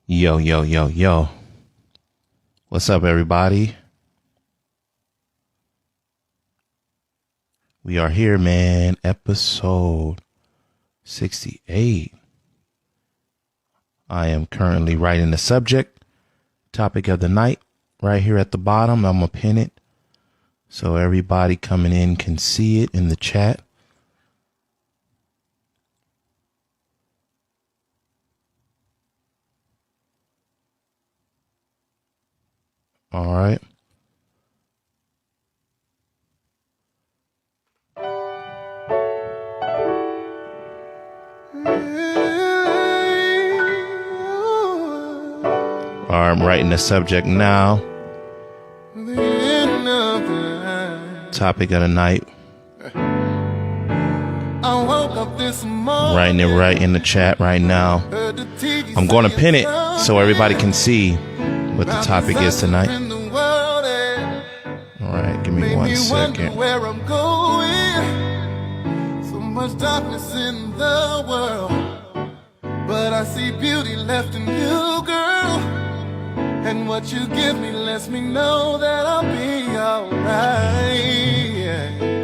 Yo, yo, yo, yo. What's up, everybody? We are here, man. Episode 68. I am currently writing the subject, topic of the night, right here at the bottom. I'm going to pin it so everybody coming in can see it in the chat. All right. All right, I'm writing the subject now. Topic of the night. I'm writing it right in the chat right now. I'm going to pin it so everybody can see what the topic is tonight. All right, give me 1 second. Where I'm going, so much darkness in the world, but I see beauty left in you, girl. And what you give me lets me know that I'll be alright.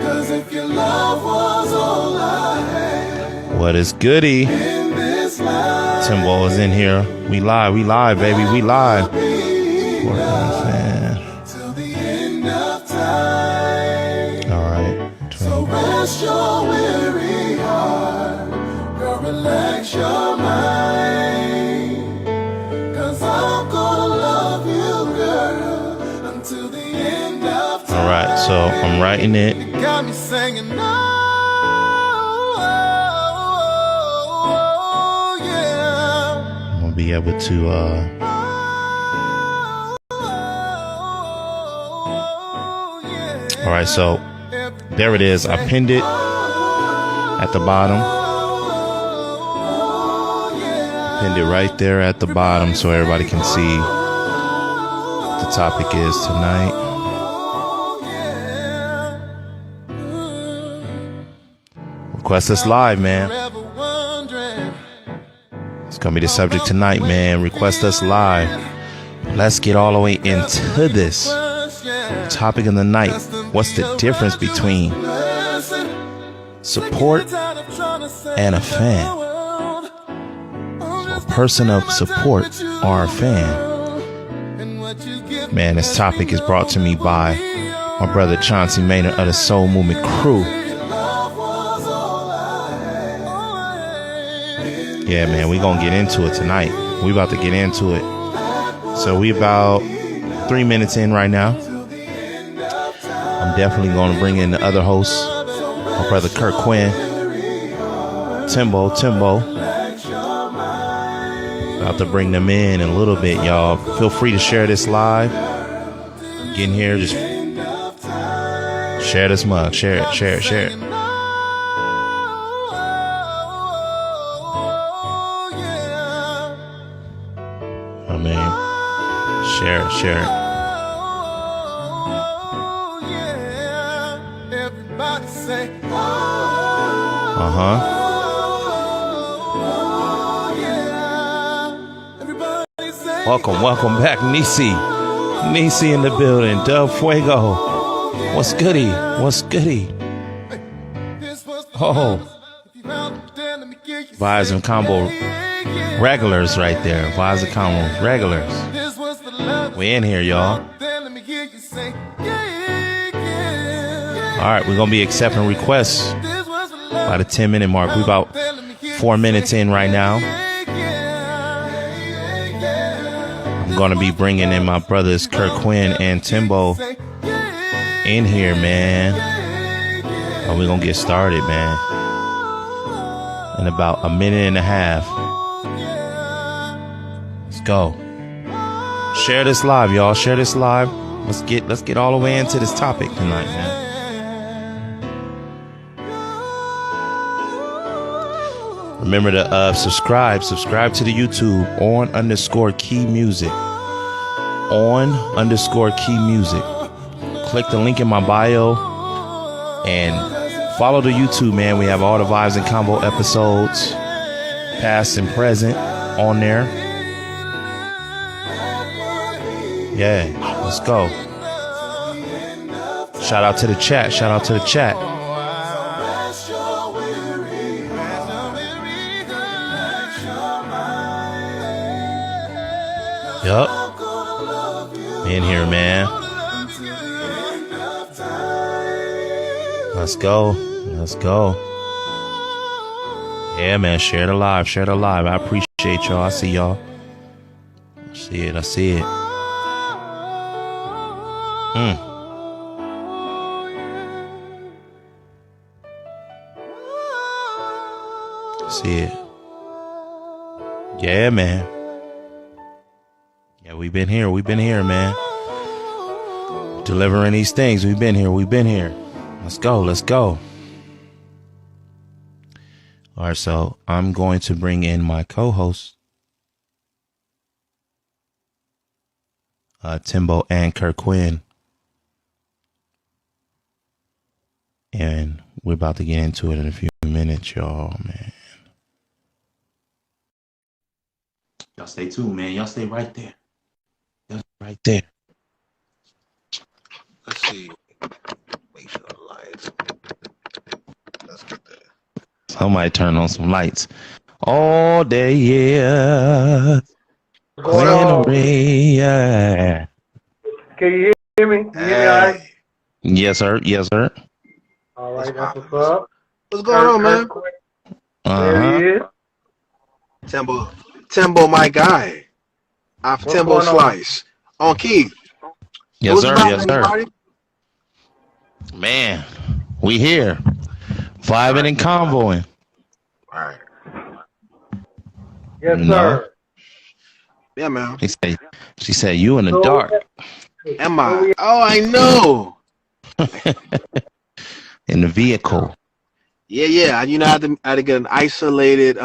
Cause if your love was all I had, what is goody? in this life, Timbo is in here. We live, baby, we live. till the end of time. All right. So rest your weary heart, girl, relax your mind. Cause I'm gonna love you, girl, until the end of time. All right, so I'm writing it. You got me singing, oh, yeah. I'm gonna be able to all right, so there it is. I pinned it at the bottom. Pinned it right there at the bottom so everybody can see what the topic is tonight. Request us live, man. It's gonna be the subject tonight, man. Request us live. Let's get all the way into this topic of the night. What's the difference between support and a fan? So a person of support or a fan? Man, this topic is brought to me by my brother Chauncey Maynard of the Soul Movement crew. Yeah, man, we gonna get into it tonight. We about to get into it. So we about 3 minutes in right now. I'm definitely going to bring in the other hosts, my brother Kirk Quinn, Timbo. About to bring them in a little bit, y'all. Feel free to share this live. Get in here, just share this mug. Share it. I mean, share it. Welcome back, Nisi in the building. Dub Fuego. What's goody? Oh, Vibes and Convo regulars right there. Vibes and Convo regulars. We in here, y'all. All right, we're gonna be accepting requests by the 10-minute mark. We about 4 minutes in right now. I'm gonna be bringing in my brothers Kirk Quinn and Timbo in here, man. And we're gonna get started, man, in about a minute and a half. Let's go. Share this live, y'all. Share this live. Let's get all the way into this topic tonight, man. Remember to subscribe to the YouTube _key music. _key music. Click the link in my bio and follow the YouTube, man. We have all the Vibes and Convo episodes, past and present, on there. Yeah, let's go. Shout out to the chat. Shout out to the chat. Yup. In here, man. Let's go. Let's go. Yeah, man. Share the live. Share the live. I appreciate y'all. I see y'all. I see it. I see it. See it. Yeah, man. Yeah, we've been here. We've been here, man. Delivering these things. We've been here. We've been here. Let's go. Let's go. All right, so I'm going to bring in my co-host, Timbo and Kirk Quinn. And we're about to get into it in a few minutes, y'all, man. Y'all stay tuned, man. Y'all stay right there. Y'all stay right there. Let's see. Make sure the lights. Let's get that. Somebody turn on some lights. All day, yeah. Yeah. Can you hear me? You hear me all right? Yes, sir. Yes, sir. All right, that's what's up. What's going on, man? There he is. Timbo, my guy. Off Timbo Slice. On Keith. Yes, sir. Yes, sir. Man, we here. Vibing and convoing. All right. Yes, sir. Yeah, man. She said, you in the dark. Am I? Oh, I know. In the vehicle. Yeah. You know, I had to get an isolated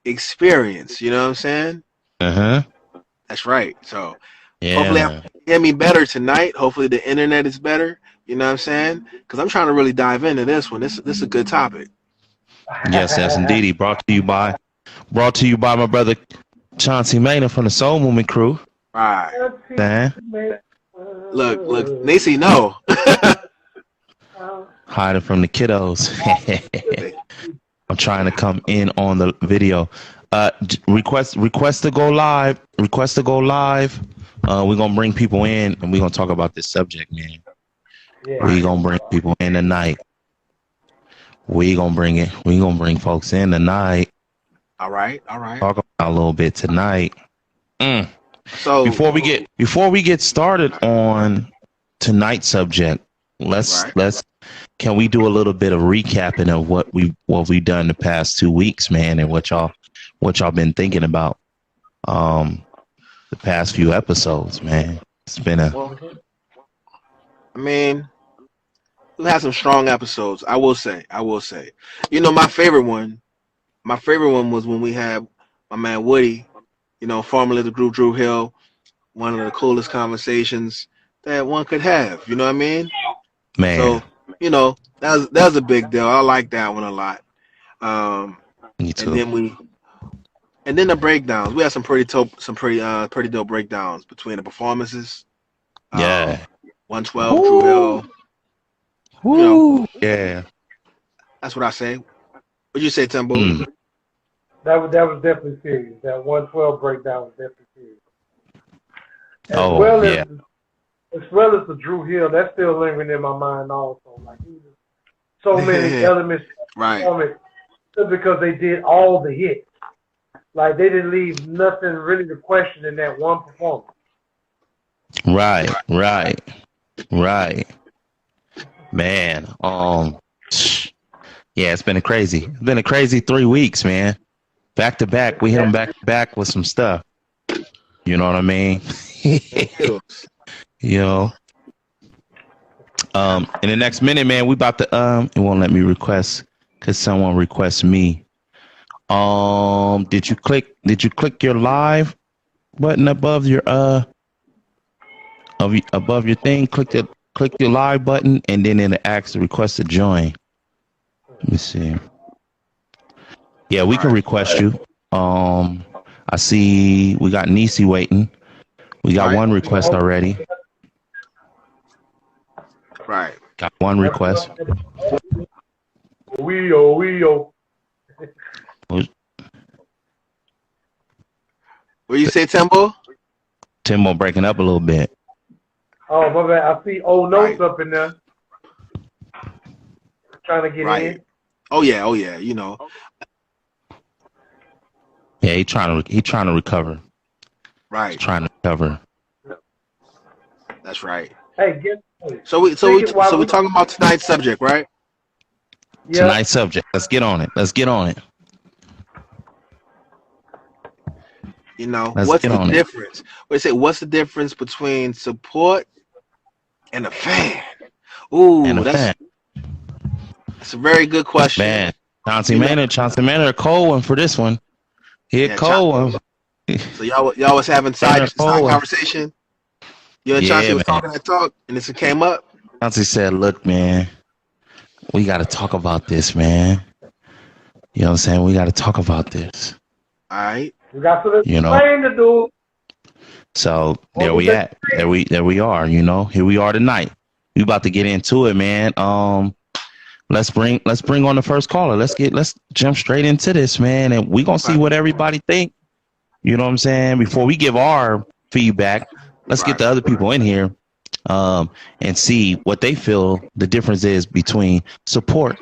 experience. You know what I'm saying? Uh-huh. That's right. So yeah. Hopefully I hear me better tonight. Hopefully the internet is better. You know what I'm saying? Because I'm trying to really dive into this one. This is a good topic. Yes, indeed. Brought to you by my brother Chauncey Maynard from the Soul Movement crew. Right. Man. Look, Nacy, no. Hiding from the kiddos. I'm trying to come in on the video. Request to go live. Request to go live. We're gonna bring people in and we're gonna talk about this subject, man. Yeah. We're gonna bring people in tonight. We're gonna bring folks in tonight. All right. Talk about a little bit tonight. So before we get started on tonight's subject, let's can we do a little bit of recapping of what we've done the past 2 weeks, man, and what y'all been thinking about the past few episodes, man. It's been we've had some strong episodes. I will say. You know, my favorite one was when we had my man Woody, you know, formerly the group Drew Hill, one of the coolest conversations that one could have. You know what I mean? Man. So, you know, that was a big deal. I like that one a lot. Me too. And then the breakdowns. We had some pretty dope breakdowns between the performances. Yeah. 112, Drew Hill. Woo. You know, yeah. That's what I say. What'd you say, Timbo? That was definitely serious. That 112 breakdown was definitely serious. As well as the Drew Hill, that's still lingering in my mind also. Like so many elements, right? Just because they did all the hits, like they didn't leave nothing really to question in that one performance. Right. Man, yeah, it's been a crazy 3 weeks, man. Back to back, we hit them back to back with some stuff. You know what I mean? You know. In the next minute, man, we about to it won't let me request because someone requests me. Did you click your live button above your above your thing? Click your live button and then it asks to request to join. Let me see. Yeah, we can request you. I see we got Nisi waiting. We got one request already. Right. Got one request. We. What you say, Timbo? Timbo breaking up a little bit. Oh, my bad. I see old notes up in there. Trying to get in. Oh yeah. You know. Yeah, he trying to recover. Right. He's trying to recover. That's right. Hey, So we talking about tonight's subject, right? Yeah. Tonight's subject. Let's get on it. You know, what's the difference? What's the difference between support and a fan? Ooh, that's a very good question. Man, Chauncey Manor, cold one for this one. Cold one. So y'all was having side conversation. You and Chauncey was talking that talk, and this came up. Chauncey said, "Look, man, we got to talk about this, man. You know what I'm saying? We got to talk about this. All right. We got to explain to do. So there we at. There we are. You know, here we are tonight. We about to get into it, man. Let's bring on the first caller. Let's jump straight into this, man, and we gonna see what everybody think. You know what I'm saying? Before we give our feedback, let's get the other people in here, and see what they feel the difference is between support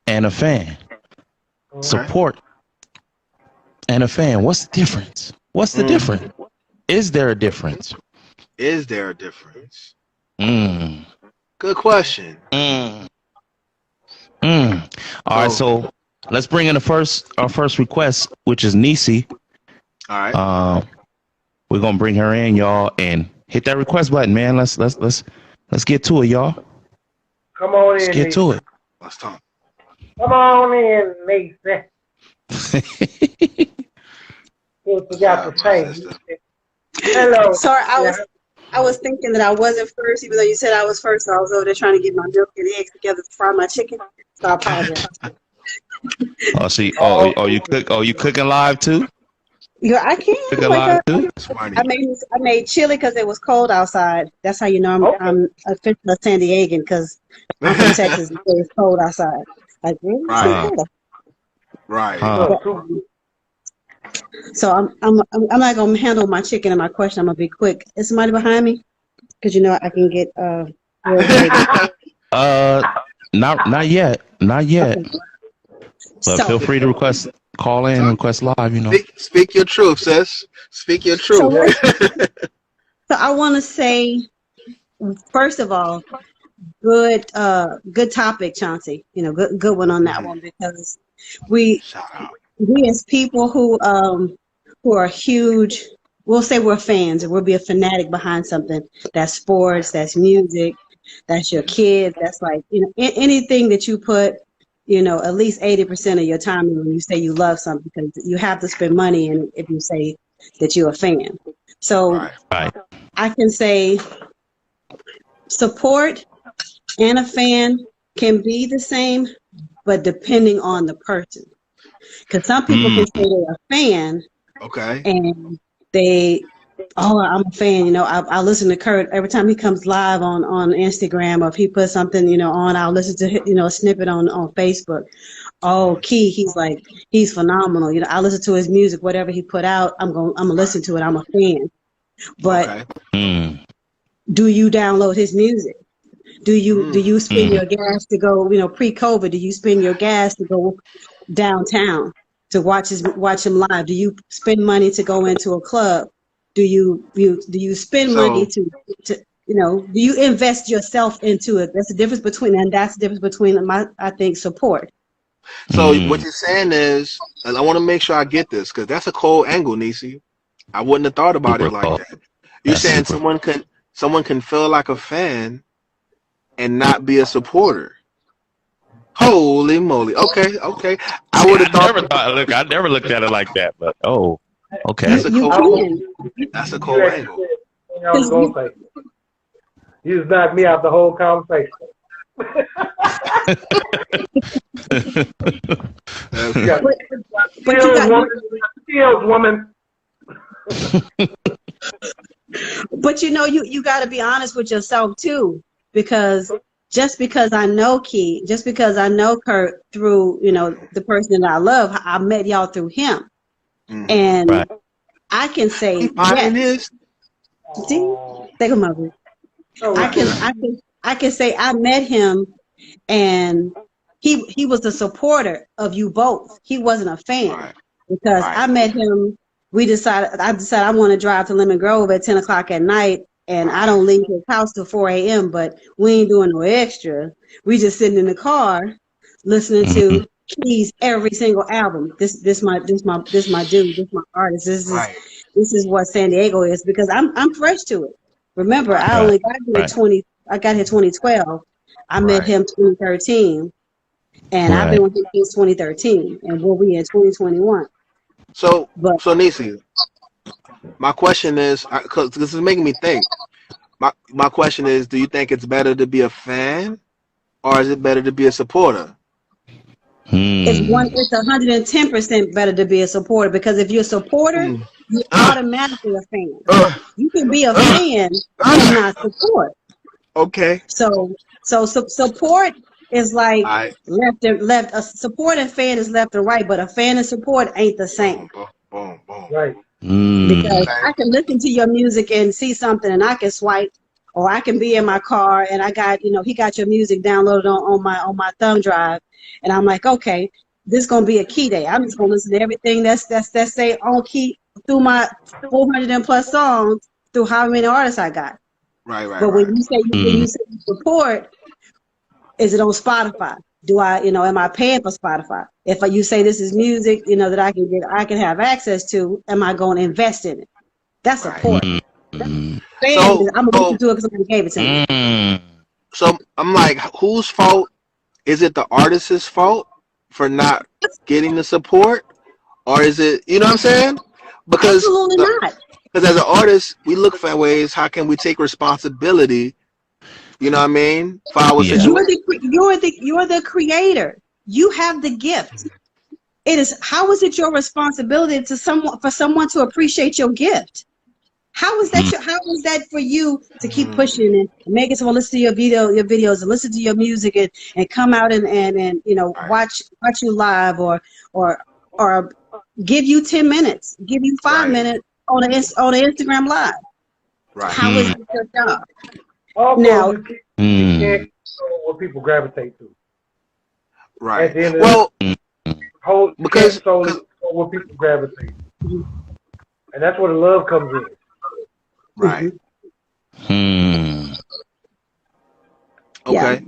and a fan. Okay. Support and a fan. What's the difference? What's the difference? Is there a difference? Good question. All right, so let's bring in our first request, which is Nisi. All right. We're gonna bring her in, y'all, and hit that request button, man. Let's get to it, y'all. Come on in. Let's get to it. Let's talk. Come on in, Nisi. What you got to say? Hello. Sorry, I was thinking that I wasn't first, even though you said I was first. So I was over there trying to get my milk and eggs together to fry my chicken. So I apologize. You cooking live too? Yeah, I can. Cooking live too? I made chili because it was cold outside. That's how you know I'm official San Diegan, because I'm from Texas and it's cold outside. Like, really? Right. So I'm not gonna handle my chicken and my question. I'm gonna be quick. Is somebody behind me? Because you know I can get not yet. Okay. But feel free to call in and request live. You know. Speak your truth, sis. Speak your truth. So I want to say, first of all, good topic, Chauncey. You know, good one on that one, because we as people who are huge, we'll say we're fans, and we'll be a fanatic behind something. That's sports, that's music, that's your kids, that's like, you know, anything that you put, you know, at least 80% of your time in when you say you love something, because you have to spend money in if you say that you're a fan. So I can say support and a fan can be the same, but depending on the person. Because some people can say they're a fan, and I'm a fan. You know, I listen to Kurt every time he comes live on Instagram, or if he puts something, you know, on. I'll listen to, you know, a snippet on Facebook. Oh, Key, he's phenomenal. You know, I listen to his music, whatever he put out, I'm gonna listen to it. I'm a fan. But do you download his music? Do you spend your gas to go? You know, pre-COVID, do you spend your gas to go downtown to watch him live? Do you spend money to go into a club? Do you spend money to you know, do you invest yourself into it? That's the difference between I think support. So what you're saying is, and I want to make sure I get this, because that's a cold angle, Nisi. I wouldn't have thought about it like that. You're saying someone can feel like a fan and not be a supporter. Holy moly! Okay. I would have thought. Look, I never looked at it like that, but okay. That's a cold angle. I was gonna say, you just knocked me out the whole conversation. But woman. But you got to be honest with yourself too, because just because I know Key, just because I know Kurt through, the person that I love, I met y'all through him. And I can say yes. See, take him over. I can say I met him, and he was a supporter of you both. He wasn't a fan because I met him. I decided I want to drive to Lemon Grove at 10 o'clock at night, and I don't leave his house till 4 a.m. But we ain't doing no extra. We just sitting in the car listening to Keys every single album. This my dude. This my artist. This is what San Diego is, because I'm fresh to it. Remember, I only got here I got here 2012. I met him 2013, and I've been with him since 2013, and we'll be in 2021. So Nisi, my question is, because this is making me think. My question is, do you think it's better to be a fan, or is it better to be a supporter? It's 110% better to be a supporter, because if you're a supporter, you're automatically a fan. You can be a fan and not support. Okay. So support is like left. A support and fan is left and right, but a fan and support ain't the same. Boom. Right. Because I can listen to your music and see something, and I can swipe, or I can be in my car and I got, he got your music downloaded on my thumb drive, and I'm like, okay, this is gonna be a Key day. I'm just gonna listen to everything that's say on Key through my 400 and plus songs through how many artists I got. Right. But when you say support, is it on Spotify? Do I, am I paying for Spotify? If you say this is music, that I can have access to, am I going to invest in it? That's support. I'm going to listen to it because somebody gave it to me. So I'm like, whose fault is it? The artist's fault for not getting the support, or is it? You know what I'm saying? Because absolutely not. Because as an artist, we look for ways. How can we take responsibility? You know what I mean? For our situation. You're the creator. You have the gift. How is it your responsibility for someone to appreciate your gift? How is that? How is that for you to keep pushing and making someone listen to your videos, and listen to your music, and come out and watch you live, or give you 10 minutes, give you 5 minutes on an Instagram live. Right. How is it your job? Also, now, you can't control what people gravitate to. Right. At the end of because what people gravitate to. And that's where the love comes in. Right. Okay. Yeah.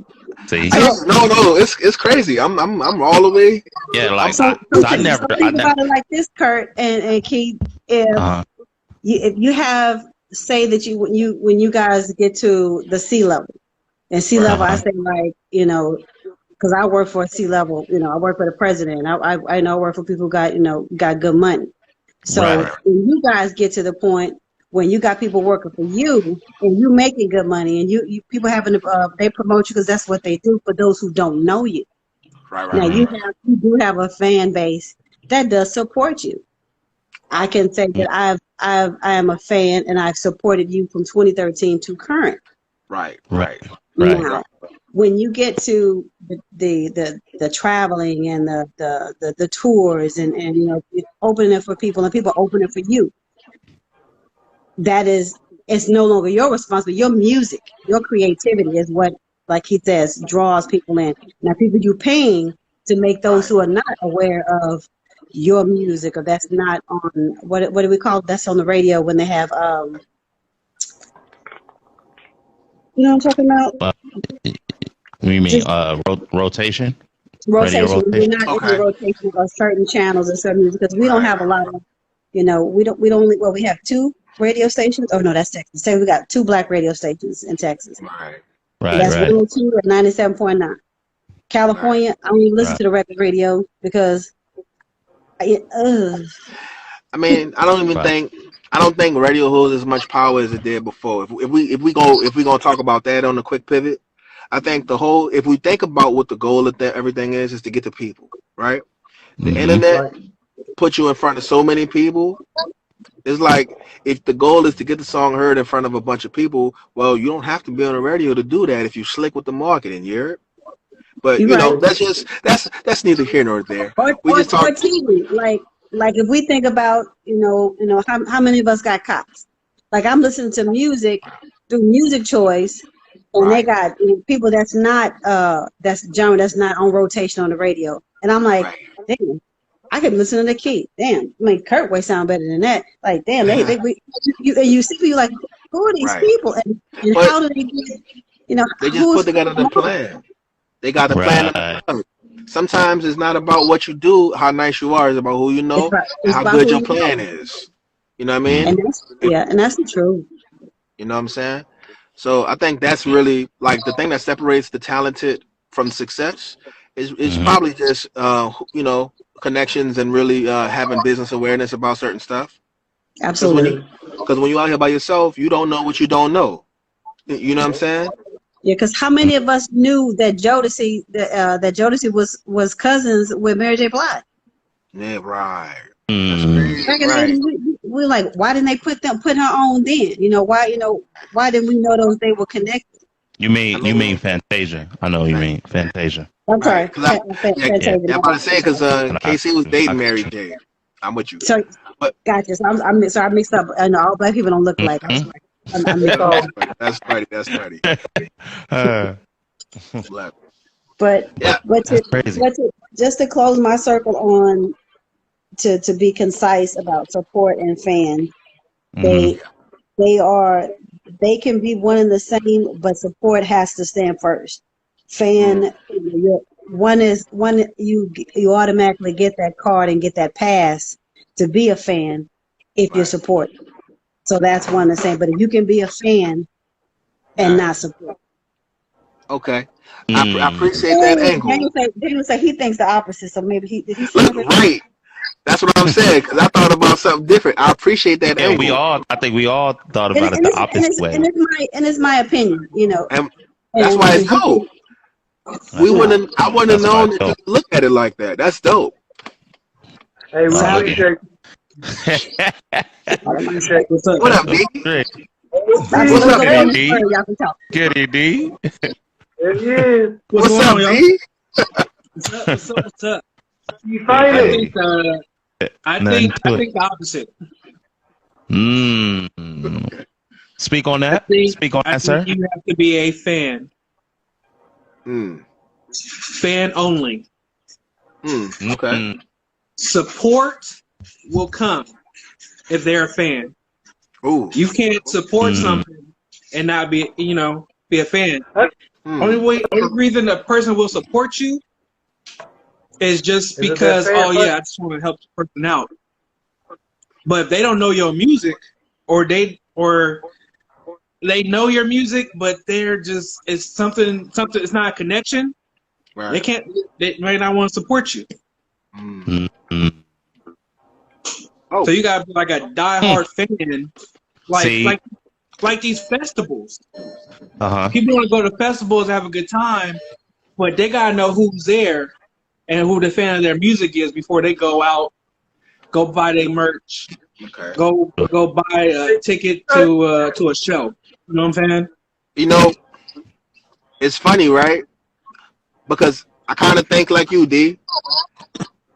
See? No, it's crazy. I'm all the way. Yeah, like I never think about it like this, Kurt and Keith. If you have, say that when you guys get to the sea level, and sea level, I say like, because I work for a sea level, I work for the president. I know I work for people who got good money. So when you guys get to the point when you got people working for you and you making good money, and you people having they promote you because that's what they do for those who don't know you. Now you do have a fan base that does support you. I can say that I am a fan, and I've supported you from 2013 to current. Right. Now, when you get to the traveling and the tours and opening it for people and people opening it for you, it's no longer your responsibility. Your music, your creativity is what, like he says, draws people in. Now, people you paying to make those who are not aware of your music, or that's not on what do we call it? That's on the radio when they have you know what I'm talking about? You mean rotation? Rotation. We're not in the rotation of certain channels and certain music because we don't have a lot of, we have 2 radio stations. Oh no, that's Texas. Say we got 2 black radio stations in Texas. Right. That's 102 and 97.9. California, I don't even listen to the record radio because I mean, I don't think radio holds as much power as it did before. If we gonna talk about that on a quick pivot, I think if we think about what the goal of everything is to get to people, right? The internet puts you in front of so many people It's like if the goal is to get the song heard in front of a bunch of people, well, you don't have to be on the radio to do that if you slick with the marketing, But You're you know, right. that's neither here nor there. We Or just talk. TV. Like if we think about, how many of us got cops? Like I'm listening to music through Music Choice, and they got people that's not that's genre that's not on rotation on the radio, and I'm like, damn, I could listen to the key. Damn, I mean, Kurtway sound better than that. Like, damn, you see people like, who are these people, and how do they get, They just put together the plan. They got the plan. Sometimes it's not about what you do, how nice you are. It's about who you know, and how good your plan is. You know what I mean? And that's the truth. You know what I'm saying? So I think that's really like the thing that separates the talented from success is probably just connections and really having business awareness about certain stuff. Absolutely. Because when you're out here by yourself, you don't know what you don't know. You know what I'm saying? Yeah, because how many of us knew that Jodeci was cousins with Mary J. Blige? Yeah, right. Right. We're like, why didn't they put her on then? Why didn't we know they were connected? You mean Fantasia? I know what you mean Fantasia. I'm sorry. Fantasia. I'm about to say because KC was dating Mary J. I'm with you. So, gotcha. So I mixed up. I know all black people don't look alike. That's funny. But just to close my circle on to be concise about support and fan, they can be one and the same, but support has to stand first. Fan, you automatically get that card and get that pass to be a fan if you're supporting. So that's one and the same. But if you can be a fan and not support. Okay. I appreciate that angle. Daniel say he thinks the opposite, so maybe did he say right. That's what I'm saying, because I thought about something different. I appreciate that angle. I think we all thought about it the opposite way. And it's my opinion, And that's why it's dope. I wouldn't have known that you look at it like that. That's dope. Hey, we appreciate What up, D? What's up, D? Good, D. What's up, D? What's up? You fighting? I think the opposite. Speak on that. Sir. You have to be a fan. Fan only. Okay. Support will come if they're a fan. Ooh. You can't support something and not be a fan. Only reason a person will support you is just because, I just want to help the person out. But if they don't know your music, or they know your music, but it's something. It's not a connection. Right. They might not want to support you. Oh. So you gotta be like a diehard fan, like these festivals. People want to go to festivals and have a good time, but they gotta know who's there and who the fan of their music is before they go out, go buy their merch, go buy a ticket to a show. You know what I'm saying? It's funny, right? Because I kind of think like you, D.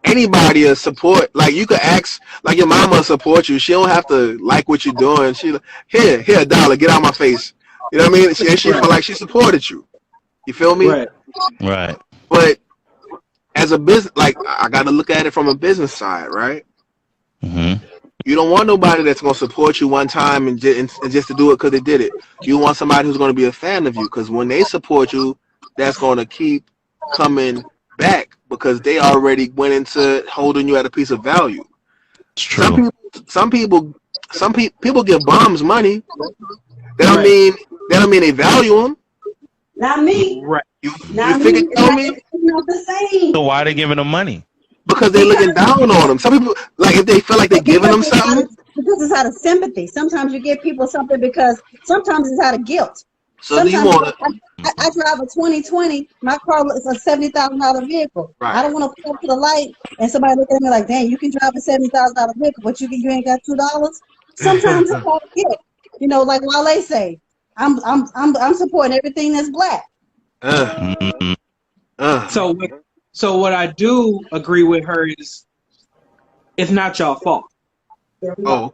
Anybody will support. Like you could ask, like your mama will support you. She don't have to like what you're doing. She here $1, get out my face. You know what I mean? She feel like she supported you. You feel me? Right. But as a business, like I got to look at it from a business side, right? You don't want nobody that's going to support you one time and just to do it because they did it. You want somebody who's going to be a fan of you, because when they support you, that's going to keep coming back because they already went into holding you at a piece of value. It's true. Some people give bombs money. That don't mean they value them. Not me. Right. You figure me? So why are they giving them money? Because they're looking down on them. Some people, like if they feel like they're giving them something. Because it's out of sympathy. Sometimes you give people something because sometimes it's out of guilt. So do you want to? I drive a 2020. My car is a $70,000 vehicle. Right. I don't want to pull up to the light and somebody look at me like, "Dang, you can drive a $70,000 vehicle, but you ain't got $2." sometimes it's hard to get. You know, like Wale say, I'm supporting everything that's black. So what I do agree with her is, it's not y'all fault. Oh,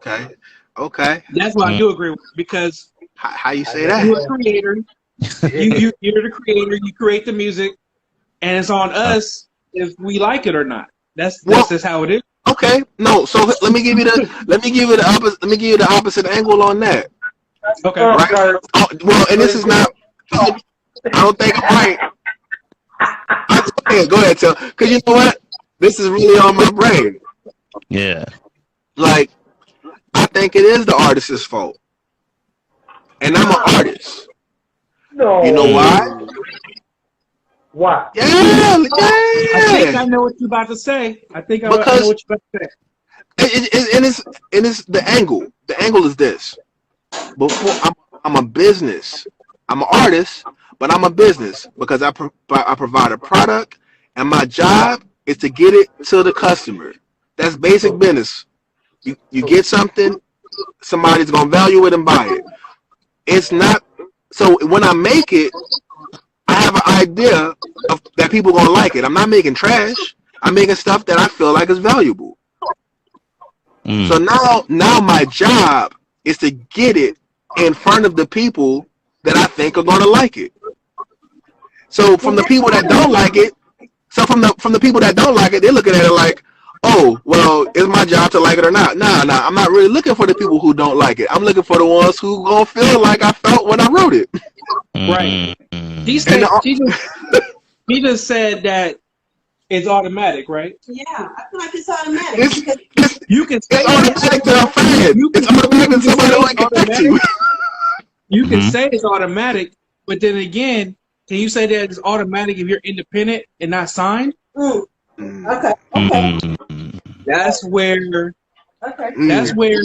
okay. That's what I do agree with, because how you say that? You're a creator. You're the creator. You create the music, and it's on us if we like it or not. That's just how it is. Okay, no. So let me give you the opposite angle on that. Okay, right. Well, and this is not. I don't think I'm right. Go ahead, tell. Because you know what? This is really on my brain. Yeah. Like, I think it is the artist's fault, and I'm an artist. No. You know why? Why? Yeah. I think I know what you're about to say. I know what you're about to say. It's the angle. The angle is this. Before I'm a business. I'm an artist, but I'm a business because I provide a product, and my job is to get it to the customer. That's basic business. You get something, somebody's gonna value it and buy it. It's not so when I make it, I have an idea that people gonna like it. I'm not making trash. I'm making stuff that I feel like is valuable. So now my job is to get it in front of the people that I think are gonna like it. So from the people that don't like it, they're looking at it like, oh, well, it's my job to like it or not. Nah, I'm not really looking for the people who don't like it. I'm looking for the ones who gonna feel like I felt when I wrote it. Right. He just said that it's automatic, right? Yeah, I feel like it's automatic. It's automatic to a fan. It's automatic to somebody like it. You can say it's automatic, but then again, can you say that it's automatic if you're independent and not signed? Okay. That's where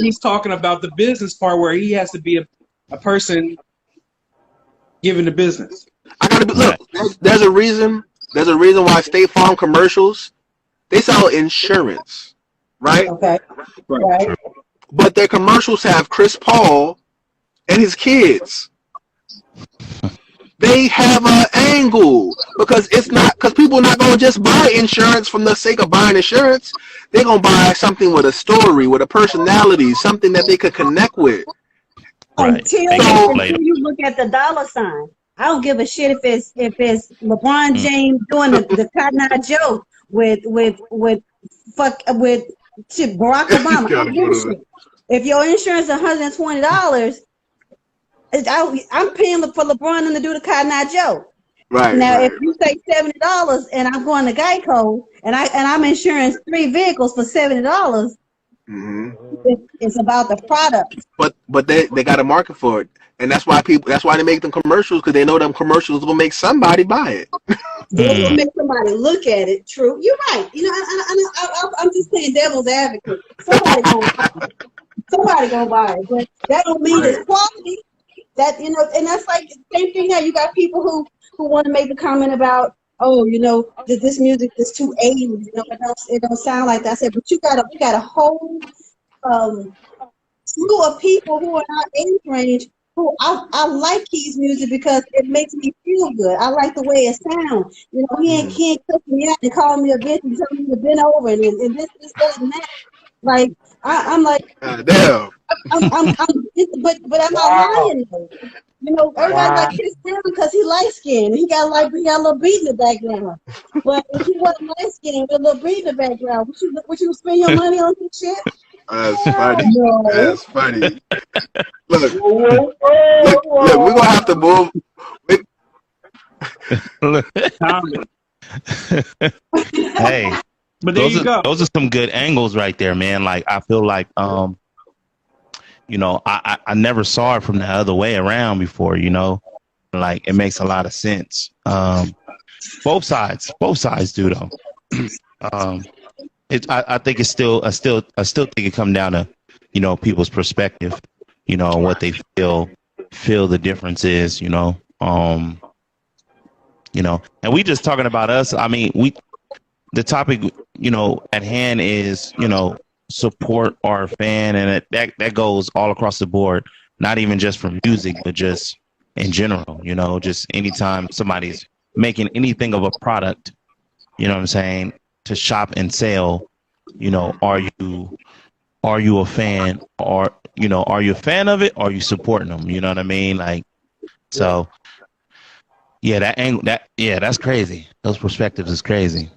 he's talking about the business part, where he has to be a person giving the business. I gotta look. There's a reason why State Farm commercials, they sell insurance, right? Okay. Right. But their commercials have Chris Paul and his kids. They have an angle because people are not going to just buy insurance from the sake of buying insurance. They're going to buy something with a story, with a personality, something that they could connect with. Right. Until you look at the dollar sign. I don't give a shit if it's LeBron James doing the Cotton Eye Joe with Barack Obama. I don't give a shit. If your insurance is $120, I'm paying for LeBron to do the Cotton Eye Joe. Right. Now, if you say $70 and I'm going to Geico and I'm insuring 3 vehicles for $70, it's about the product. But they got a market for it, and that's why they make them commercials, because they know them commercials will make somebody buy it. They will make somebody look at it. True, you're right. You know, I'm just saying devil's advocate. Somebody gonna buy it, but that don't mean it's quality. That and that's like the same thing now. You got people who want to make the comment about, oh, this music is too 80s. It don't sound like that. I said, but you got a whole slew of people who are not age range who I like Key's music because it makes me feel good. I like the way it sounds. He ain't cussing me out and calling me a bitch and telling me to bend over and this and that. Like I'm like, damn. But I'm not lying though. Everybody like Chris Brown because he light skinned. He got a little beat in the background. But if he wasn't light skinned with a little beat in the background, would you spend your money on this shit? That's funny. No. That's funny. Look, we're gonna have to move. Hey, but there you go. Those are some good angles right there, man. Like I feel like I never saw it from the other way around before. Like it makes a lot of sense. Both sides do though. I think it's still I still think it come down to people's perspective, what they feel the difference is, and we just talking about us. I mean, the topic at hand is support our fan, and that goes all across the board, not even just for music, but just in general. You know, just anytime somebody's making anything of a product, you know what I'm saying, to shop and sell, you know, are you a fan, or, you know, are you a fan of it, or are you supporting them? You know what I mean? Like, so yeah, that's crazy. Those perspectives is crazy.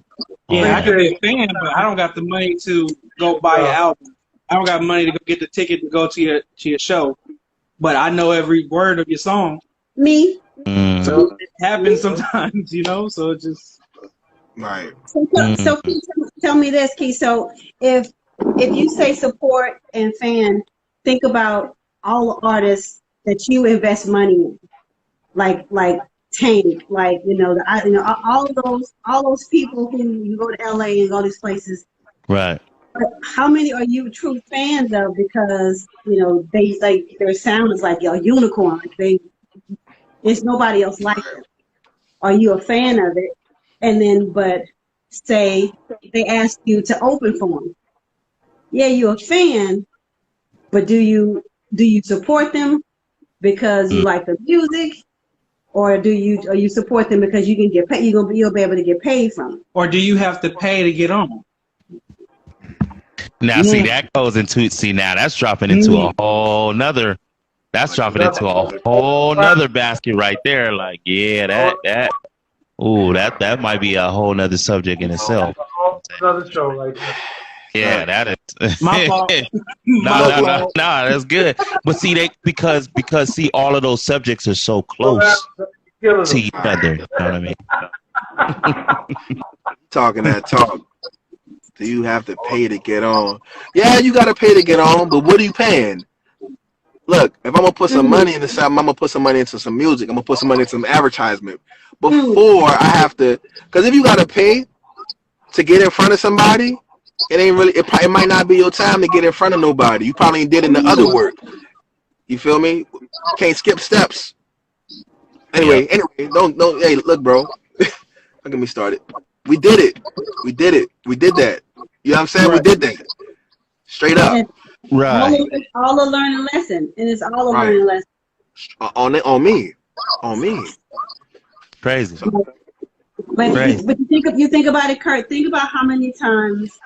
Yeah, I could be a fan, but I don't got the money to go buy an album. I don't got money to go get the ticket to go to your show, but I know every word of your song. Me. So it happens sometimes, you know. So it just right. So tell me this, Key. So if you say support and fan, think about all the artists that you invest money in, like Tank, like, you know, all those people who you go to LA and all these places. Right. How many are you true fans of? Because, you know, they like their sound is like a unicorn. There's nobody else like them. Are you a fan of it? And then, but say they ask you to open for them. Yeah, you're a fan, but do you support them because you like the music? Or are you support them because you can get paid? You'll be able to get paid from it. Or do you have to pay to get on? Now, see, that goes into now that's dropping into a whole nother. That's dropping into a whole nother basket right there. Like, yeah, that might be a whole nother subject in itself. Another show right there. Yeah, that is my fault. No, that's good. But see, because see, all of those subjects are so close to each other. You know what I mean? Talking that talk. Do you have to pay to get on? Yeah, you got to pay to get on, but what are you paying? Look, if I'm gonna put some money into something, I'm gonna put some money into some music. I'm gonna put some money into some advertisement before I have to. Because if you got to pay to get in front of somebody, it ain't really. It might not be your time to get in front of nobody. You probably did in the other work. You feel me? Can't skip steps. Anyway, don't. Hey, look, bro. Don't get me started. We did it. We did that. You know what I'm saying? Right. We did that. Straight up. Right. All a learning lesson, and it's all a learning lesson. On me. Crazy. But you think about it, Kurt. Think about how many times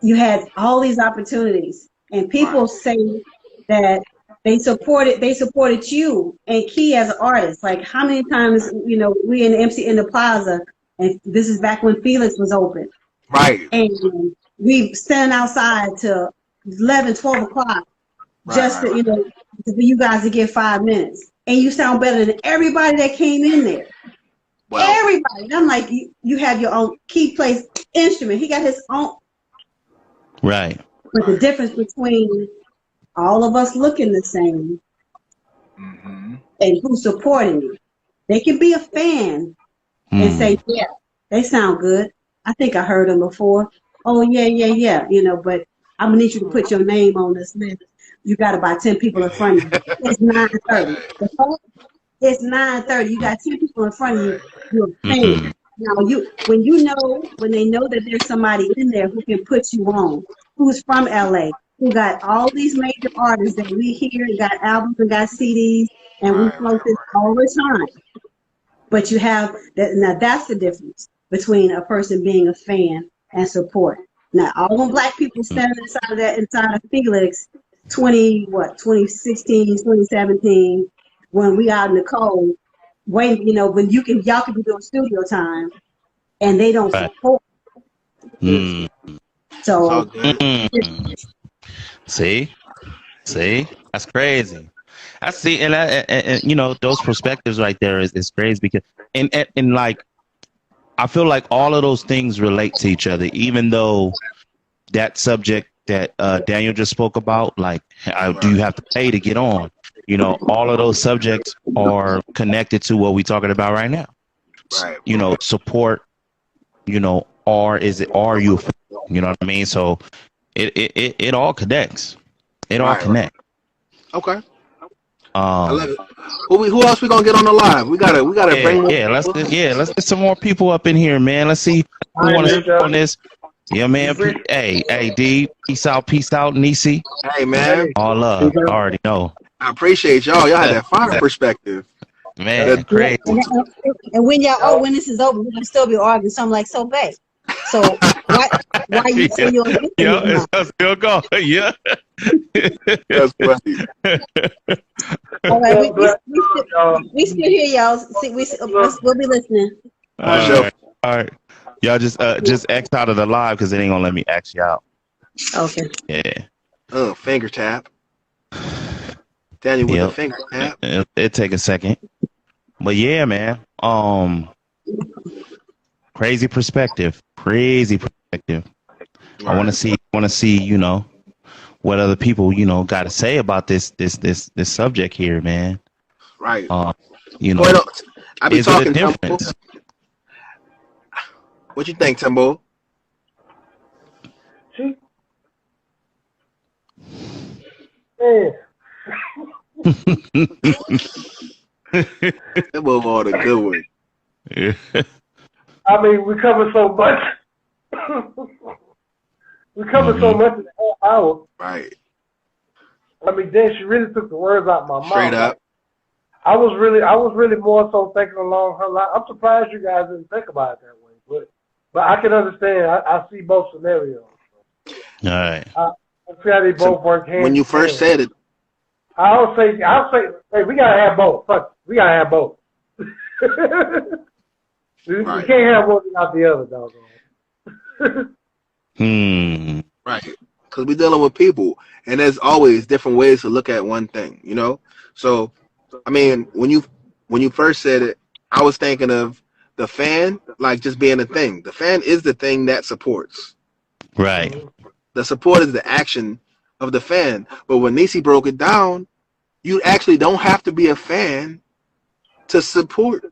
you had all these opportunities, and people say that they supported you and Key as an artist. Like, how many times, you know, we in the plaza, and this is back when Felix was open, right? And we standing outside till 11, 12 o'clock, just to, you know, for you guys to get 5 minutes, and you sound better than everybody that came in there. Wow. Everybody. And I'm like, you have your own. Key plays instrument. He got his own. Right. But the difference between all of us looking the same and who's supporting you, they can be a fan and say, yeah, they sound good. I think I heard them before. Oh, yeah. You know, but I'm going to need you to put your name on this list. You got about 10 people in front of you. It's 9:30. It's 9:30. You got 10 people in front of you. You're a fan. Now, when they know that there's somebody in there who can put you on, who's from LA, who got all these major artists that we hear, and got albums and got CDs, and we float this all the time. But you have that. Now that's the difference between a person being a fan and support. Now, all them black people standing inside of Felix, 2016, 2017, when we out in the cold, waiting, you know, when y'all can be doing studio time, and they don't support. So, see, that's crazy. I see, and you know, those perspectives right there is crazy, because and like, I feel like all of those things relate to each other, even though that subject that Daniel just spoke about, like, do you have to pay to get on? You know, all of those subjects are connected to what we're talking about right now. Right. You know, support, you know, are you, you know what I mean? So it all connects. It all connects. Okay. I love it. Who else we gonna get on the live? We gotta bring more. Let's get some more people up in here, man. Let's see who want to speak on this. Yeah, man. Hey, D. Peace out, Nisi. Hey, man. All love. I already know. I appreciate y'all. Y'all had that fire perspective. Man, crazy. And when when this is over, we're gonna still be arguing. So I'm like, so babe. So why you say you're it's still going. Yeah. That's funny. All right, we still hear y'all. See, we'll be listening. All right. Y'all just X out of the live because it ain't gonna let me X you out. Okay. Yeah. Finger tap. Daniel with the finger tap. It'll take a second. But yeah, man. Crazy perspective. I want to see, you know, what other people, you know, got to say about this subject here, man. Right. You know, I be talking difference. What you think, Timbo? That was all the good one. Yeah. I mean, we covered so much. So much in the whole hour. Right. I mean, then she really took the words out of my mouth. Straight up. I was really more so thinking along her line. I'm surprised you guys didn't think about it that way, but I can understand. I see both scenarios. All right. I see how they both work hand. When you first said it, I'll say, hey, we gotta have both. Fuck, we gotta have both. We can't have one without the other, dog. Right. Because we're dealing with people, and there's always different ways to look at one thing, you know? So, I mean, when you first said it, I was thinking of the fan, like just being a thing. The fan is the thing that supports. Right. The support is the action of the fan. But when Nisi broke it down, you actually don't have to be a fan to support.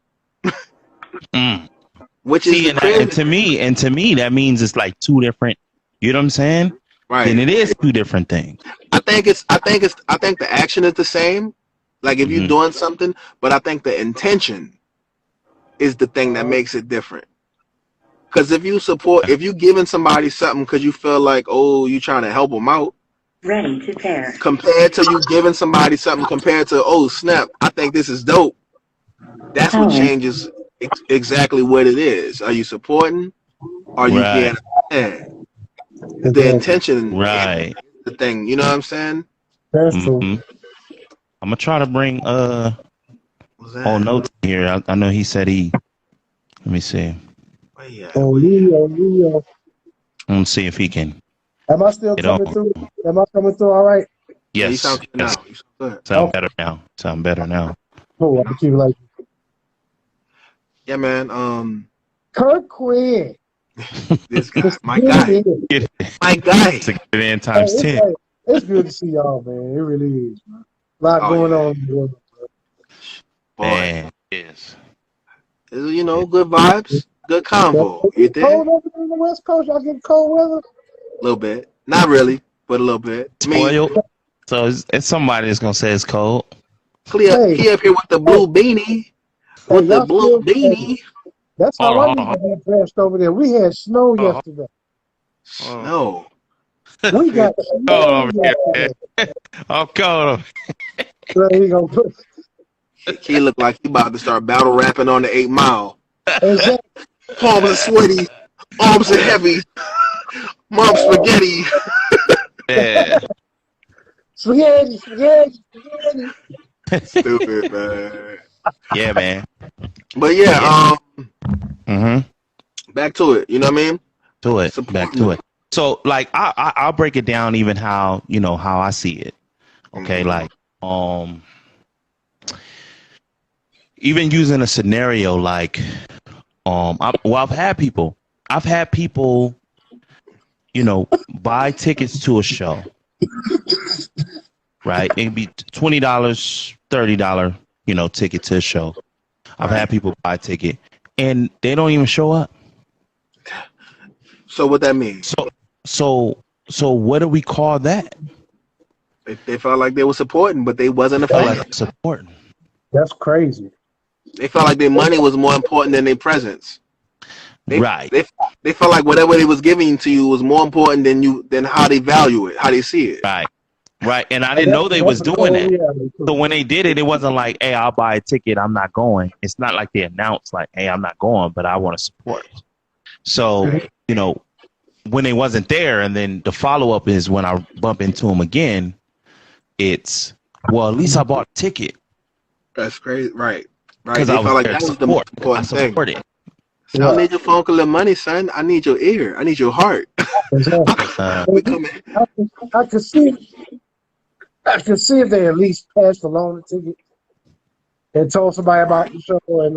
Which is and to me that means it's like two different, you know what I'm saying? Right. And it is two different things. I think the action is the same. Like if you're doing something, but I think the intention is the thing that makes it different. Because if you giving somebody something because you feel like, oh, you trying to help them out, ready to pair. Compared to you giving somebody something, compared to, oh snap, I think this is dope. That's what changes exactly what it is. Are you supporting? Are you getting the intention? Right. The thing, you know what I'm saying? That's true. I'm gonna try to bring notes here. I know he said he. Let me see. Leo. I'm gonna see if he can. Am I still coming through? Am I coming through all right? Yes. You sound good now. You sound better now. Oh, I keep like. Yeah, man. Kirk Quinn. This guy, my guy. It's a good in times 10. It's good to see y'all, man. It really is, man. A lot going on. Man, yes. You know, good vibes, good convo. You think? Cold over in the West Coast. Y'all getting cold weather? A little bit. Not really, but a little bit. Spoiled. So it's somebody that's gonna say it's cold. He up here with the blue beanie. With the blue beanie. That's how I need to be dressed over there. We had snow yesterday. Snow. We got snow yesterday. I'm cold. So he gonna put. He looked like he about to start battle rapping on the 8 Mile. Exactly. Palms are sweaty, arms are heavy, mom spaghetti. Yeah. Spaghetti. Stupid, man. Yeah, man. But back to it. You know what I mean? Back to it. So, like, I'll break it down even how I see it. Okay, like, even using a scenario like, I've had people, buy tickets to a show, right? It can be $20, $30, ticket to a show. I've had people buy a ticket and they don't even show up. So what that means? So what do we call that? They felt like they were supporting, but they wasn't a fan. Supporting. That's crazy. They felt like their money was more important than their presence. They felt like whatever they was giving to you was more important than how they value it, how they see it. Right. And I didn't know they was doing that. So when they did it, it wasn't like, hey, I'll buy a ticket, I'm not going. It's not like they announced like, hey, I'm not going, but I want to support. So, when they wasn't there, and then the follow-up is when I bump into them again, it's, well, at least I bought a ticket. That's crazy. Right. Because I was like, that was the most important thing. So I don't need your phone call of money, son. I need your ear. I need your heart. I could see if they at least passed along the ticket and told somebody about the show and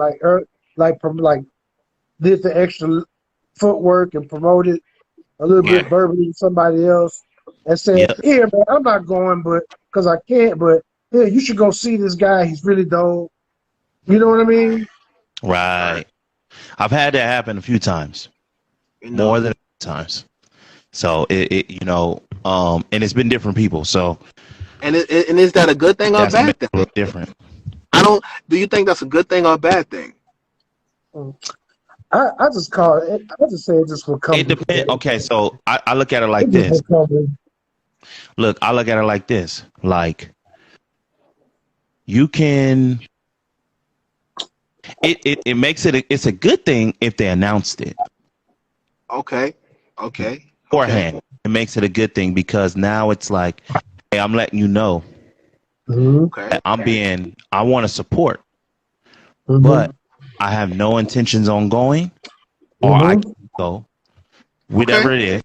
did the extra footwork and promoted a little bit verbally to somebody else and said, "Here, man, I'm not going, but because I can't. But here, you should go see this guy. He's really dope." You know what I mean? Right. I've had that happen a few times, more than a few times. So and it's been different people. So, and is that a good thing or a bad thing? A little different. Do you think that's a good thing or a bad thing? I just call it. I just say it just will come. It depends. Okay, so I look at it like this. Look, I look at it like this. Like, you can. It makes it. It's a good thing if they announced it. Okay. Beforehand, it makes it a good thing because now it's like, hey, I'm letting you know. Okay. I want to support, but I have no intentions on going, or I can go, whatever it is.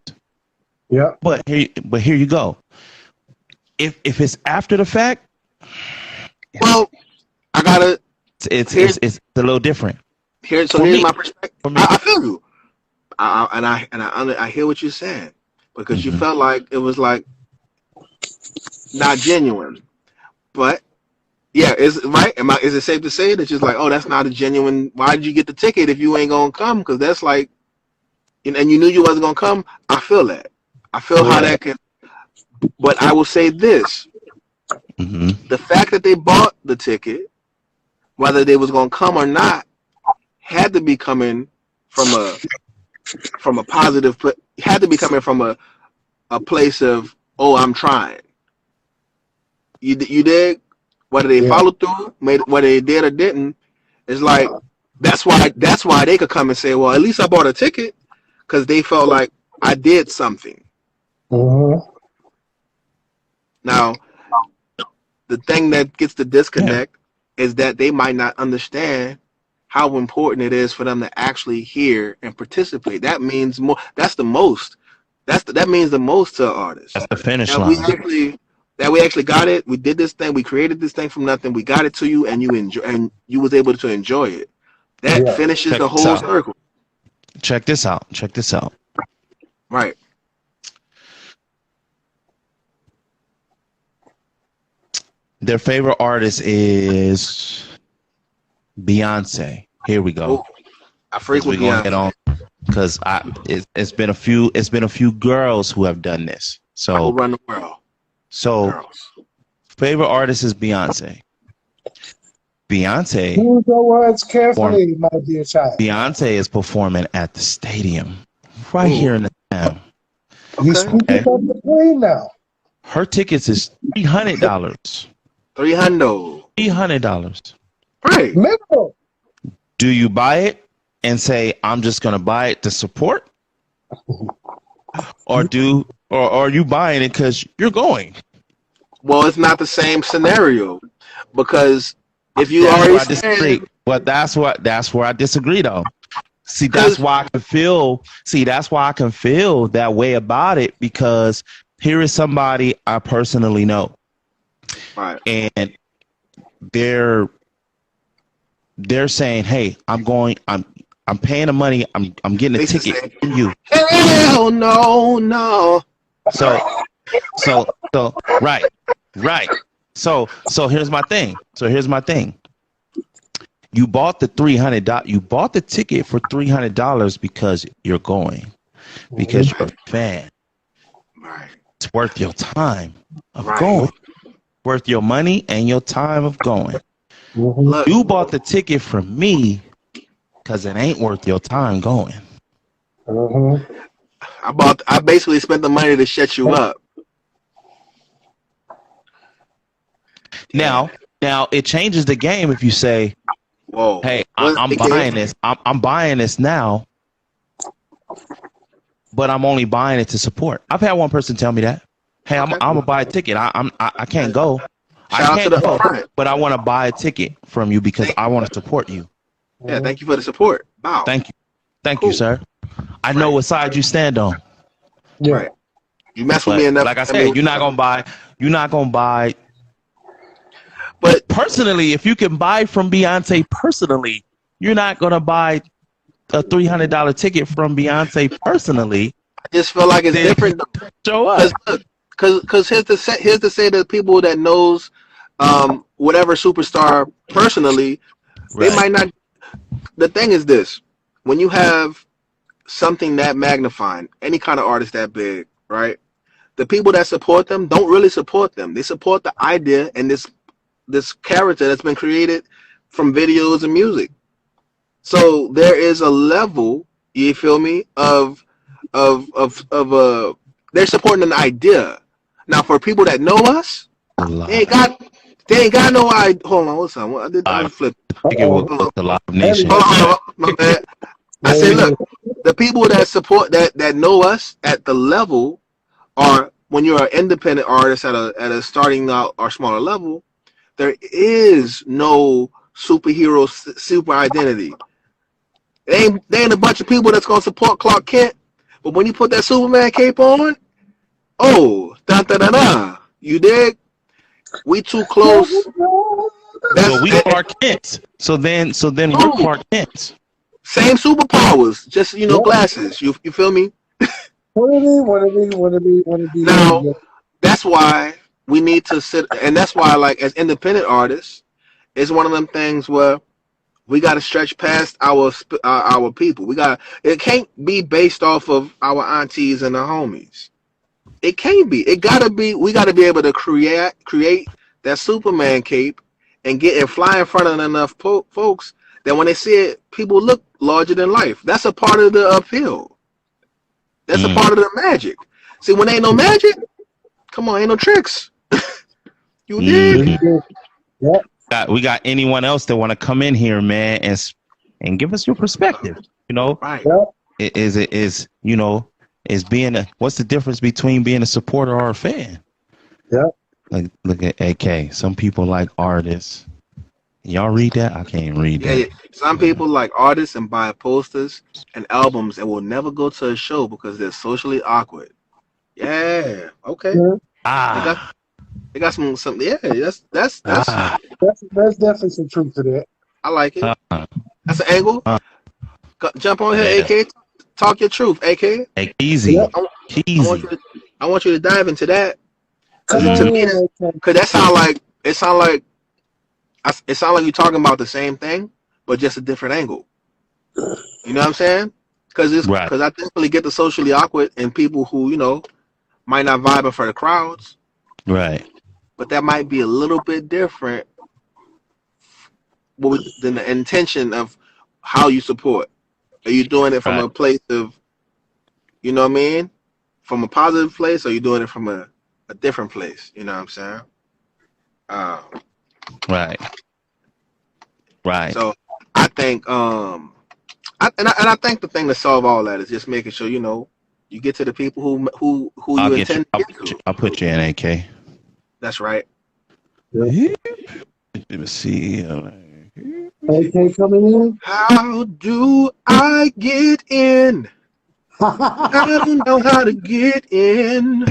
Yeah. But here you go. If it's after the fact, well, I gotta. It's a little different. Here's my perspective. I feel you, I hear what you're saying because you felt like it was like not genuine, but yeah, is it safe to say that just like, oh, that's not a genuine? Why did you get the ticket if you ain't gonna come? Because that's like, and you knew you wasn't gonna come. I feel that. I feel how that can. But I will say this: the fact that they bought the ticket, whether they was gonna come or not, had to be coming from a positive, had to be coming from a place of, oh, I'm trying. You dig? Whether they followed through, whether they did or didn't, it's like that's why they could come and say, well, at least I bought a ticket because they felt like I did something. Now, the thing that gets the disconnect is that they might not understand how important it is for them to actually hear and participate. That means more. That's the most. That means the most to an artist. That's the finish line. We actually got it. We did this thing. We created this thing from nothing. We got it to you, and you was able to enjoy it. That finishes the whole circle. Check this out. Right. Their favorite artist is Beyonce. Here we go. Ooh, I frequent Beyonce because it's been a few girls who have done this. So I will run the world. So girls. Favorite artist is Beyonce. Use your words carefully, my dear child. Beyonce is performing at the stadium right here in the town. You speaking from the queen now. Her tickets is $300. $300. Right. Minimum. Do you buy it and say, I'm just going to buy it to support? Or are you buying it because you're going? Well, it's not the same scenario because if you already disagree. But that's where I disagree though. See, that's why I can feel that way about it because here is somebody I personally know. Right. And they're saying, "Hey, I'm paying the money. I'm getting a ticket from you." Hell no. So right. So here's my thing. You bought the $300. You bought the ticket for $300 because you're going, because you're a fan. Right. It's worth your time of going, worth your money and your time of going. Look, you bought the ticket from me because it ain't worth your time going. I basically spent the money to shut you up. Now it changes the game if you say, "Whoa, hey, I'm buying this. I'm buying this now, but I'm only buying it to support." I've had one person tell me that, "Hey, I'm gonna buy a ticket. I can't go. I can't go, but I want to buy a ticket from you because I want to support you." Yeah, thank you for the support. Wow. Thank you, sir. I know what side you stand on. Yeah. Right. You mess with me enough. Like I said, you're not gonna buy. But personally, if you can buy from Beyonce personally, you're not gonna buy a $300 ticket from Beyonce personally. I just feel like it's different. Show up. Because here's to say that people that knows whatever superstar personally, they might not. The thing is this: when you have something that magnifying, any kind of artist that big, right? The people that support them don't really support them. They support the idea and this character that's been created from videos and music. So there is a level, you feel me, of they're supporting an idea. Now for people that know us, they ain't got no idea. Hold on, what's up? I flipped. The Live Nation. My bad. I say, look, the people that support that know us at the level are when you're an independent artist at a starting out or smaller level, there is no superhero super identity. They ain't a bunch of people that's gonna support Clark Kent, but when you put that Superman cape on, oh, da. You dig? We too close. So we Clark Kent. So then we're Clark Kent. Same superpowers, just glasses. You feel me? Wanna be. Now, that's why we need to sit, and that's why, like, as independent artists, it's one of them things where we got to stretch past our people. It can't be based off of our aunties and our homies. It can't be. It gotta be. We gotta be able to create that Superman cape and fly in front of enough folks that when they see it, people look larger than life. That's a part of the appeal. That's a part of the magic. See, when ain't no magic, come on, ain't no tricks. You dig? Yeah. We got anyone else that want to come in here, man, and give us your perspective? Right? Is being what's the difference between being a supporter or a fan? Yeah. Like, look at AK. Some people like artists. Y'all read that? I can't read that. Yeah. Some people like artists and buy posters and albums and will never go to a show because they're socially awkward. Yeah. Okay. Yeah. They got some. Yeah. That's definitely some truth to that. I like it. That's an angle. Jump on here, AK. Talk your truth, AK. Easy. I want you to dive into that. Because that sound like you're talking about the same thing, but just a different angle. You know what I'm saying? Because I definitely get the socially awkward and people who might not vibe for the crowds. Right. But that might be a little bit different than the intention of how you support. Are you doing it from a place of, you know what I mean? From a positive place, or are you doing it from a different place? You know what I'm saying? Right. So I think, I think the thing to solve all that is just making sure you get to the people who you intend to get to. I'll put you in, AK. That's right. Yeah. Let me see. AK coming in. How do I get in? I don't know how to get in.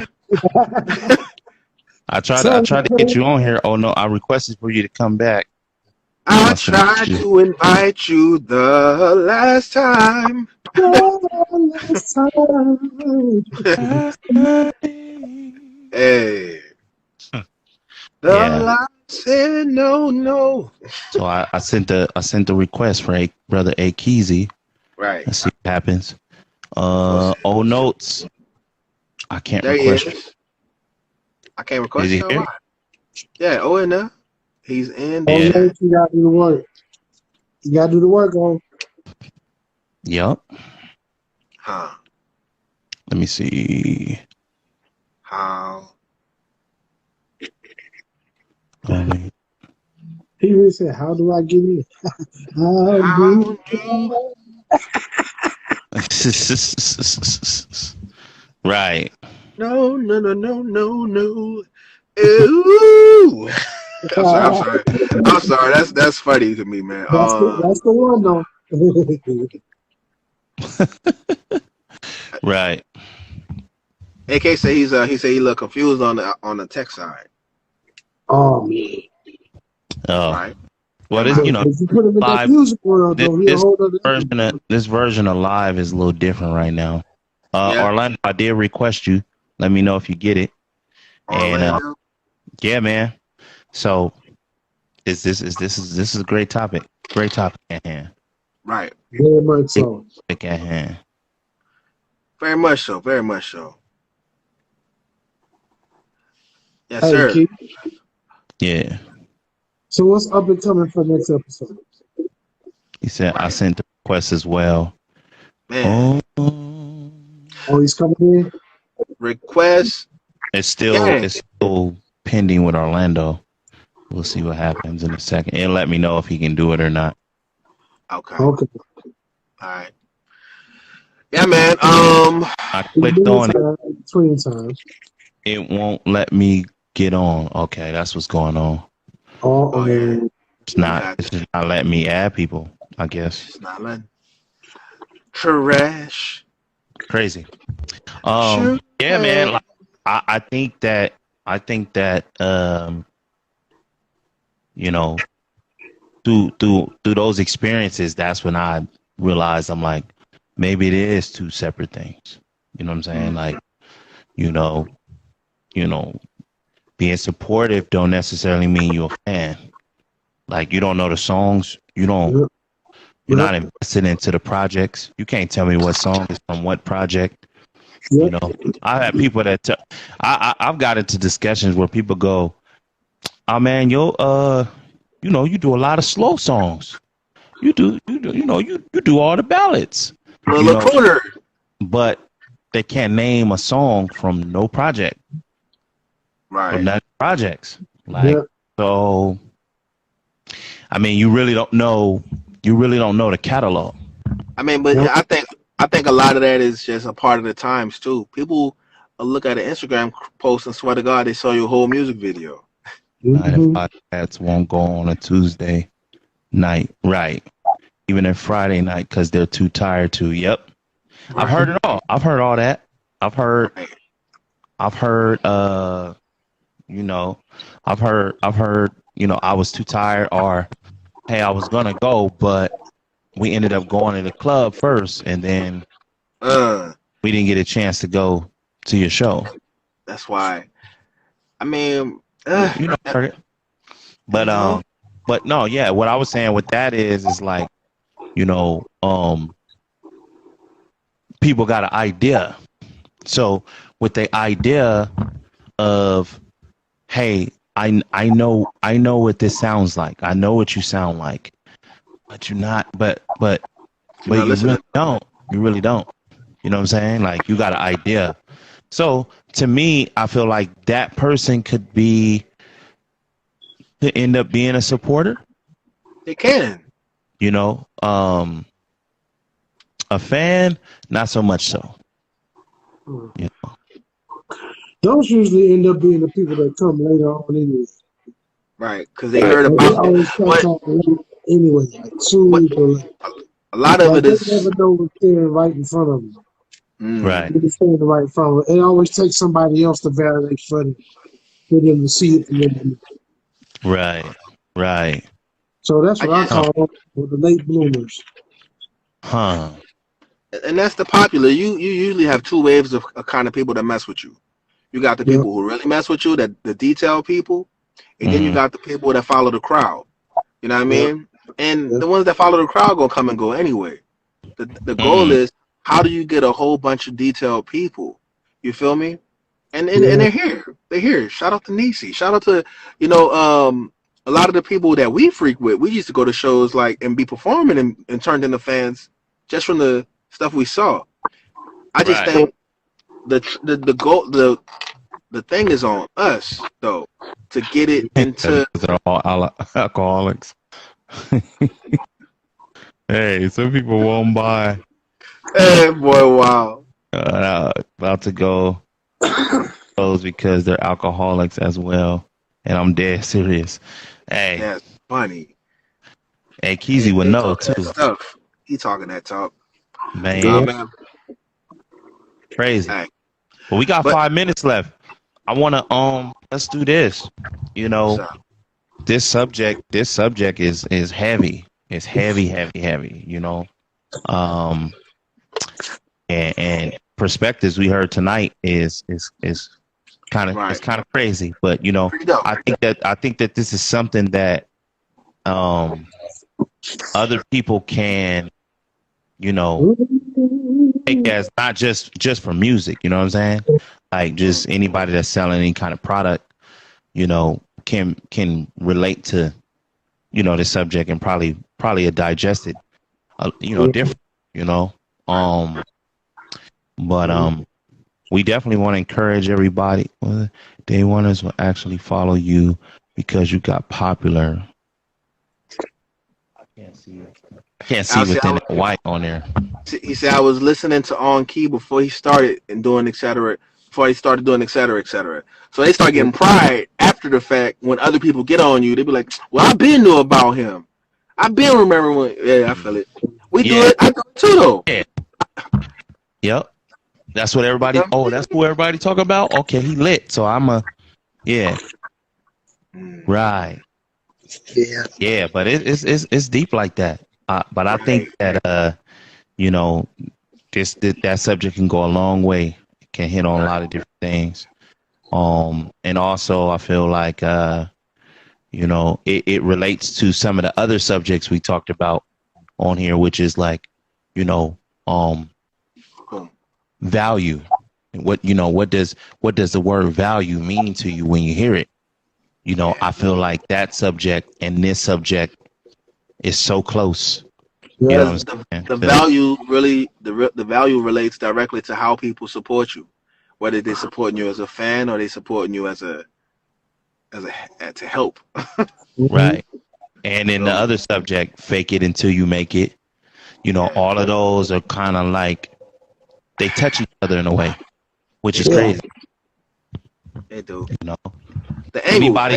I tried to get you on here. Oh no, I requested for you to come back. I tried to invite you the last time. Hey. The light said no. So I sent the request for brother A Keezy. Right. Let's see what happens. Old notes. I can't request. I can't request. Is he here? Yeah, in there. He's in. You gotta do the work. You gotta do the work on. Yup. Huh. Let me see. How? He really said, "How do I get in?" How do? Right. No. Ooh. I'm sorry. That's funny to me, man. That's the one though. Right. AK say he look confused on the tech side. Oh man. Oh. Right. Well, this, you put him in live, that music world, though, this version of live is a little different right now. Yeah. Orlando, I did request you. Let me know if you get it. Orlando. And yeah, man. So this is a great topic. Great topic at hand. Right. Very much so. Topic at hand. Very much so. Very much so. Yes, hey, sir. Keith. Yeah. So what's up and coming for next episode? He said I sent the request as well. Man. Oh, he's coming in. Request. It's still pending with Orlando. We'll see what happens in a second. And let me know if he can do it or not. Okay. All right. Yeah, man. I clicked on it. Between times. It won't let me get on. Okay, that's what's going on. Oh yeah. It's not letting me add people, I guess. It's not letting. Trash. Crazy. Yeah, man. Like, I think that you know, through those experiences, that's when I realized I'm like, maybe it is two separate things. You know what I'm saying? Like, you know, being supportive don't necessarily mean you're a fan. Like, you don't know the songs, you're not invested into the projects. You can't tell me what song is from what project. You know, I have people that I've got into discussions where people go, "Oh man, you do a lot of slow songs. You do all the ballads." But they can't name a song from no project. Right. Or not projects. Like, so I mean, you really don't know the catalog. I mean, but I think a lot of that is just a part of the times too. People look at an Instagram post and swear to God they saw your whole music video. Podcasts won't go on a Tuesday night, right? Even a Friday night because they're too tired to. Yep, right. I've heard it all. I've heard all that. I've heard. I was too tired, or hey, I was gonna go, but we ended up going to the club first, and then we didn't get a chance to go to your show. That's why. I mean, but no, yeah. What I was saying with that is like, people got an idea. So with the idea of, hey, I know what this sounds like. I know what you sound like, but you're not. But you really don't. You really don't. You know what I'm saying? Like, you got an idea. So to me, I feel like that person could end up being a supporter. They can. A fan, not so much so. Those usually end up being the people that come later on anyway. Right, because they heard about it. Anyway, like a lot of it is. They never know what's there right in front of them. Right. They stand right in front of them. It always takes somebody else to validate for them to see it. Right. So that's what I call them, the late bloomers. Huh. And that's the popular. You usually have two waves of kind of people that mess with you. You got the people who really mess with you, the detail people, and then you got the people that follow the crowd. You know what I mean? And the ones that follow the crowd gonna come and go anyway. The goal is, how do you get a whole bunch of detailed people? You feel me? And they're here. They're here. Shout out to Nisi. Shout out to a lot of the people that we freak with. We used to go to shows and be performing and turned into fans just from the stuff we saw. I just think the goal the thing is on us though to get it into. They're all alcoholics. Hey, some people won't buy. Hey, boy, wow. About to go those because they're alcoholics as well, and I'm dead serious. Hey, that's funny. Hey, Keezy would know too. Stuff. He talking that talk, man. Crazy. Hey. Well, we got 5 minutes left. I want to let's do this. You know, this subject is heavy. It's heavy. You know, and perspectives we heard tonight is kind of it's kind of crazy. But you know, I think that this is something that other people can, you know, take as not just for music. You know what I'm saying? Like just anybody that's selling any kind of product, you know, can relate to, you know, the subject and probably digest it, you know, different, you know. But we definitely want to encourage everybody. Day oneers will actually follow you because you got popular. I can't see it. I can't see within the white on there. He said I was listening to On Key before he started and doing et cetera. Before he started doing et cetera, et cetera. So they start getting pride after the fact when other people get on you. They be like, well, I've been knew about him. I've been remembering when. Yeah, I feel it. We do it. I do it too, though. Yeah. Yep. That's what everybody. Oh, that's what everybody talk about. Okay, he lit. So yeah. Right. Yeah, but it's deep like that. But I think that you know, that subject can go a long way. It can hit on a lot of different things. And also I feel like you know, it relates to some of the other subjects we talked about on here, which is like, you know, value. What does the word value mean to you when you hear it? You know, I feel like that subject and this subject is so close. You know the value really the value relates directly to how people support you, whether they're supporting you as a fan or they supporting you as to help. Right. And then the other subject, fake it until you make it. You know, all of those are kind of like they touch each other in a way, which is crazy. They do. You know, anybody,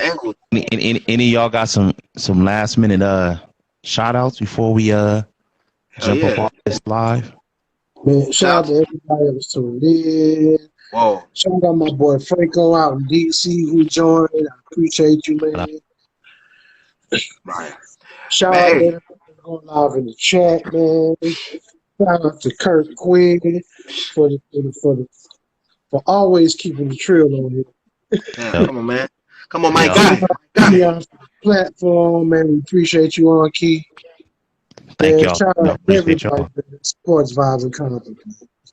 any of y'all got some last minute shout outs before we jump up on this live? Man, shout out to everybody that was tuned in. Whoa. Shout out my boy Franco out in DC who joined. I appreciate you, man. Right. Shout out to everybody going live in the chat, man. Shout out to Kurt Quinn for always keeping the trail on here. Yeah, come on, man. Come on, my guy. On platform, man. We appreciate you, On Key. Thank y'all. Shout out to everybody that supports Vibes and Convo.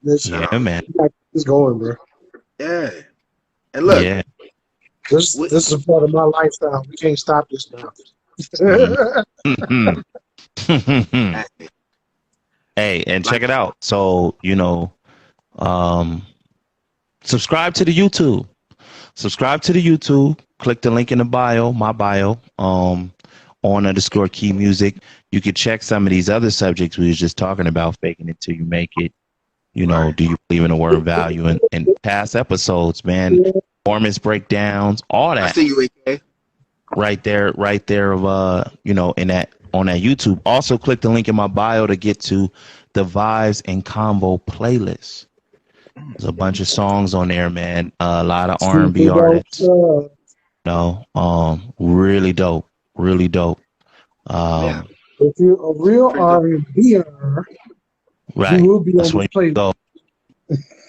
Yeah, man. It's going, bro. Yeah. And look. Yeah. This is a part of my lifestyle. We can't stop this now. Hey, and check it out. So, you know, subscribe to the YouTube. Click the link in the bio, my bio, on _key music. You could check some of these other subjects we was just talking about, faking it till you make it. You know, do you believe in the word value? And past episodes, man, performance breakdowns, all that. I see you, AK. Right there, you know, on that YouTube. Also, click the link in my bio to get to the Vibes and Convo playlist. There's a bunch of songs on there, man. A lot of R&B artists. You know, really dope. If you're a real R&B-er, right, you will be that's on the playlist. Go.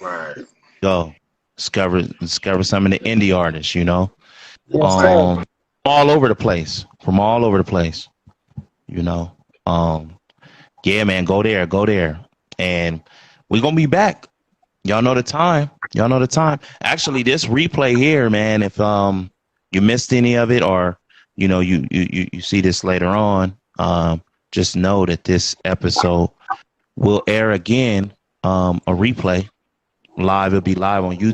Right. Go. Discover some of the indie artists, you know. Yes, all over the place. From all over the place. You know. Yeah, man, go there. And we're gonna be back. Y'all know the time. Actually, this replay here, man, if you missed any of it or you know you see this later on, just know that this episode will air again, a replay live. It'll be live on YouTube.